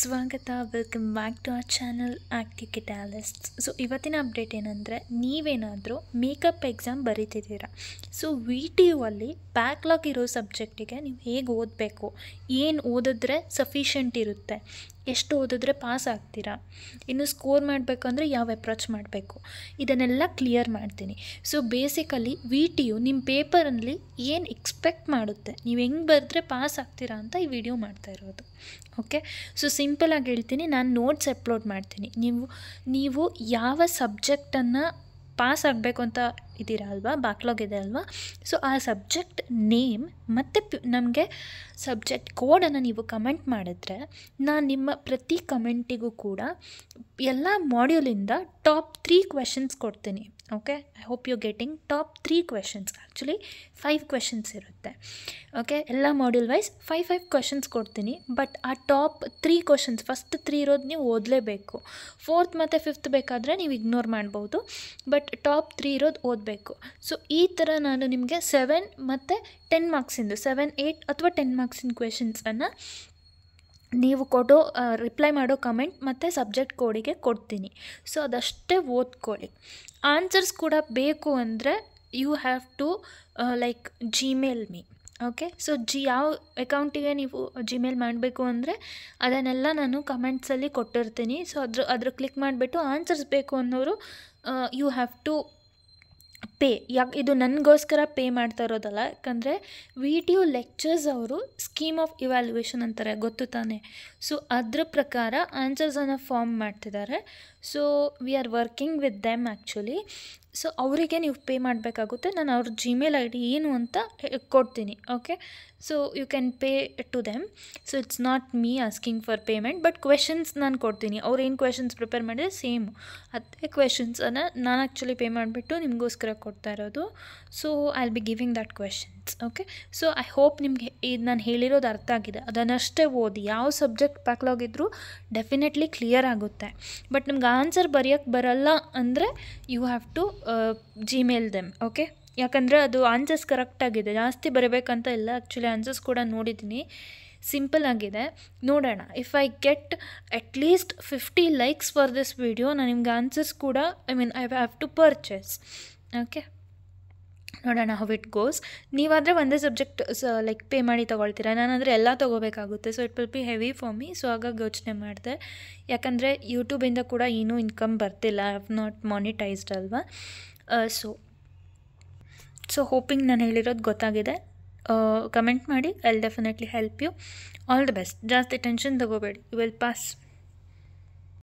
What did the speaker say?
ಸ್ವಾಗತ. Welcome back to our channel active catalysts. So ಇವತ್ತಿನ update ಏನಂದರೆ, ನೀವೇನಾದರೂ ಮೇಕಪ್ ಎಕ್ಸಾಮ್ ಬರೀತಿದ್ದೀರಾ. ಸೊ VTU ಅಲ್ಲಿ ಬ್ಯಾಕ್ಲಾಗ್ ಇರೋ ಸಬ್ಜೆಕ್ಟಿಗೆ ನೀವು ಹೇಗೆ ಓದಬೇಕು, ಏನು ಓದಿದ್ರೆ ಸಫಿಷಿಯೆಂಟ್ ಇರುತ್ತೆ, ಎಷ್ಟು ಓದಿದ್ರೆ ಪಾಸ್ ಆಗ್ತೀರಾ, ಇನ್ನು ಸ್ಕೋರ್ ಮಾಡಬೇಕಂದ್ರೆ ಯಾವ ಅಪ್ರೋಚ್ ಮಾಡಬೇಕು, ಇದನ್ನೆಲ್ಲ ಕ್ಲಿಯರ್ ಮಾಡ್ತೀನಿ. ಸೊ ಬೇಸಿಕಲಿ VTU ನಿಮ್ಮ ಪೇಪರಲ್ಲಿ ಏನು ಎಕ್ಸ್ಪೆಕ್ಟ್ ಮಾಡುತ್ತೆ, ನೀವು ಹೆಂಗೆ ಬರೆದ್ರೆ ಪಾಸ್ ಆಗ್ತೀರಾ ಅಂತ ಈ ವಿಡಿಯೋ ಮಾಡ್ತಾ ಇರೋದು. ಓಕೆ, ಸೊ ಸಿಂಪಲಾಗಿ ಹೇಳ್ತೀನಿ, ನಾನು ನೋಟ್ಸ್ ಅಪ್ಲೋಡ್ ಮಾಡ್ತೀನಿ. ನೀವು ಯಾವ ಸಬ್ಜೆಕ್ಟನ್ನು ಪಾಸ್ ಆಗಬೇಕು ಅಂತ ಇದ್ದೀರಾ ಅಲ್ವಾ, ಬ್ಯಾಕ್ಲಾಗ್ ಇದೆ ಅಲ್ವಾ, ಸೊ ಆ ಸಬ್ಜೆಕ್ಟ್ ನೇಮ್ ಮತ್ತು ನಮಗೆ ಸಬ್ಜೆಕ್ಟ್ ಕೋಡನ್ನು ನೀವು ಕಮೆಂಟ್ ಮಾಡಿದ್ರೆ, ನಾನು ನಿಮ್ಮ ಪ್ರತಿ ಕಮೆಂಟಿಗೂ ಕೂಡ ಎಲ್ಲ ಮಾಡ್ಯೂಲಿಂದ ಟಾಪ್ 3 ಕ್ವೆಶನ್ಸ್ ಕೊಡ್ತೀನಿ. Okay, I hope you getting top 3 questions. Actually 5 questions ಇರುತ್ತೆ. ಓಕೆ, ಎಲ್ಲ ಮಾಡ್ಯೂಲ್ ವೈಸ್ 5 ಕ್ವೆಶನ್ಸ್ ಕೊಡ್ತೀನಿ. ಬಟ್ ಆ ಟಾಪ್ 3 ಕ್ವೆಶನ್ಸ್, ಫಸ್ಟ್ 3 ಇರೋದು ನೀವು ಓದಲೇಬೇಕು. 4th ಮತ್ತು 5th ಬೇಕಾದರೆ ನೀವು ಇಗ್ನೋರ್ ಮಾಡ್ಬೋದು, ಬಟ್ ಟಾಪ್ 3 ಇರೋದು ಓದಬೇಕು. ಸೊ ಈ ಥರ ನಾನು ನಿಮಗೆ 7 ಮತ್ತು 10 ಮಾರ್ಕ್ಸಿಂದು 7, 8 ಅಥವಾ 10 ಮಾರ್ಕ್ಸಿನ ಕ್ವೆಶನ್ಸನ್ನು ನೀವು ಕೊಡೋ ರಿಪ್ಲೈ ಮಾಡೋ ಕಮೆಂಟ್ ಮತ್ತು ಸಬ್ಜೆಕ್ಟ್ ಕೋಡಿಗೆ ಕೊಡ್ತೀನಿ. ಸೊ ಅದಷ್ಟೇ ಓದ್ಕೊಳ್ಳಿ. ಆನ್ಸರ್ಸ್ ಕೂಡ ಬೇಕು ಅಂದರೆ you have to like Gmail me. Okay, so ಯಾವ ಅಕೌಂಟಿಗೆ ನೀವು ಜಿಮೇಲ್ ಮಾಡಬೇಕು ಅಂದರೆ ಅದನ್ನೆಲ್ಲ ನಾನು ಕಮೆಂಟ್ಸಲ್ಲಿ ಕೊಟ್ಟಿರ್ತೀನಿ. ಸೊ ಅದ್ರ ಕ್ಲಿಕ್ ಮಾಡಿಬಿಟ್ಟು ಆನ್ಸರ್ಸ್ ಬೇಕು ಅನ್ನೋರು ಯು ಹ್ಯಾವ್ ಟು ಪೇ. ಇದು ನನಗೋಸ್ಕರ ಪೇ ಮಾಡ್ತಾ ಇರೋದಲ್ಲ, ಯಾಕಂದರೆ VTU ಲೆಕ್ಚರ್ಸ್ ಅವರು ಸ್ಕೀಮ್ ಆಫ್ ಇವ್ಯಾಲ್ಯೂಯೇಷನ್ ಅಂತಾರೆ, ಗೊತ್ತು ತಾನೆ. ಸೊ ಅದ್ರ ಪ್ರಕಾರ ಆನ್ಸರ್ಸನ್ನು ಫಾರ್ಮ್ ಮಾಡ್ತಿದ್ದಾರೆ. So we are working with them actually. So ಅವರಿಗೆ ನೀವು ಪೇ ಮಾಡಬೇಕಾಗುತ್ತೆ. ನಾನು ಅವ್ರ ಜಿಮೇಲ್ ID ಏನು ಅಂತ ಕೊಡ್ತೀನಿ. Okay, so you can pay to them. So it's not me asking for payment, but questions ನಾನು ಕೊಡ್ತೀನಿ. ಅವ್ರು ಏನು ಕ್ವೆಶನ್ಸ್ ಪ್ರಿಪೇರ್ ಮಾಡಿದ್ರೆ ಸೇಮ್ ಅದೇ ಕ್ವೆಶನ್ಸನ್ನು ನಾನು ಆ್ಯಕ್ಚುಲಿ ಪೇ ಮಾಡಿಬಿಟ್ಟು ನಿಮಗೋಸ್ಕರ ಕೊಡ್ತಾ ಇರೋದು. So I will be giving that questions. Okay, so I hope ನಿಮಗೆ ಇದು ನಾನು ಹೇಳಿರೋದು ಅರ್ಥ ಆಗಿದೆ. ಅದನ್ನಷ್ಟೇ ಓದಿ. ಯಾವ ಸಬ್ಜೆಕ್ಟ್ ಬ್ಯಾಕ್ಲಾಗ್ ಇದ್ದರೂ ಡೆಫಿನೆಟ್ಲಿ ಕ್ಲಿಯರ್ ಆಗುತ್ತೆ. ಬಟ್ ನಿಮ್ಗೆ ಆನ್ಸರ್ ಬರೆಯೋಕ್ಕೆ ಬರಲ್ಲ ಅಂದರೆ you have to Gmail them. Okay, ಯಾಕಂದರೆ ಅದು ಆನ್ಸರ್ಸ್ ಕರೆಕ್ಟಾಗಿದೆ, ಜಾಸ್ತಿ ಬರಬೇಕಂತ ಇಲ್ಲ. ಆ್ಯಕ್ಚುಲಿ ಆನ್ಸರ್ಸ್ ಕೂಡ ನೋಡಿದ್ದೀನಿ, ಸಿಂಪಲ್ ಆಗಿದೆ. ನೋಡೋಣ, if I get at least 50 likes for this video, ನಾನು ನಿಮ್ಗೆ ಆನ್ಸರ್ಸ್ ಕೂಡ I have to purchase. Okay, ನೋಡೋಣ ಹೌ ಇಟ್ ಗೋಸ್. ನೀವಾದರೆ ಒಂದೇ ಸಬ್ಜೆಕ್ಟ್ ಲೈಕ್ ಪೇ ಮಾಡಿ ತೊಗೊಳ್ತೀರಾ, ನಾನಂದರೆ ಎಲ್ಲ ತೊಗೋಬೇಕಾಗುತ್ತೆ. So it will be heavy for me. So ಹಾಗಾಗಿ ಯೋಚನೆ ಮಾಡಿದೆ, ಯಾಕಂದರೆ ಯೂಟ್ಯೂಬಿಂದ ಕೂಡ ಏನೂ ಇನ್ಕಮ್ ಬರ್ತಿಲ್ಲ, ಐ ಹ್ಯಾವ್ ನಾಟ್ ಮಾನಿಟೈಸ್ಡ್ ಅಲ್ವಾ. ಸೊ ಹೋಪಿಂಗ್ ನಾನು ಹೇಳಿರೋದು ಗೊತ್ತಾಗಿದೆ. ಕಮೆಂಟ್ ಮಾಡಿ, I will definitely help you. All the best. ಜಾಸ್ತಿ ಟೆನ್ಷನ್ ತೊಗೋಬೇಡಿ, ಯು ವಿಲ್ ಪಾಸ್.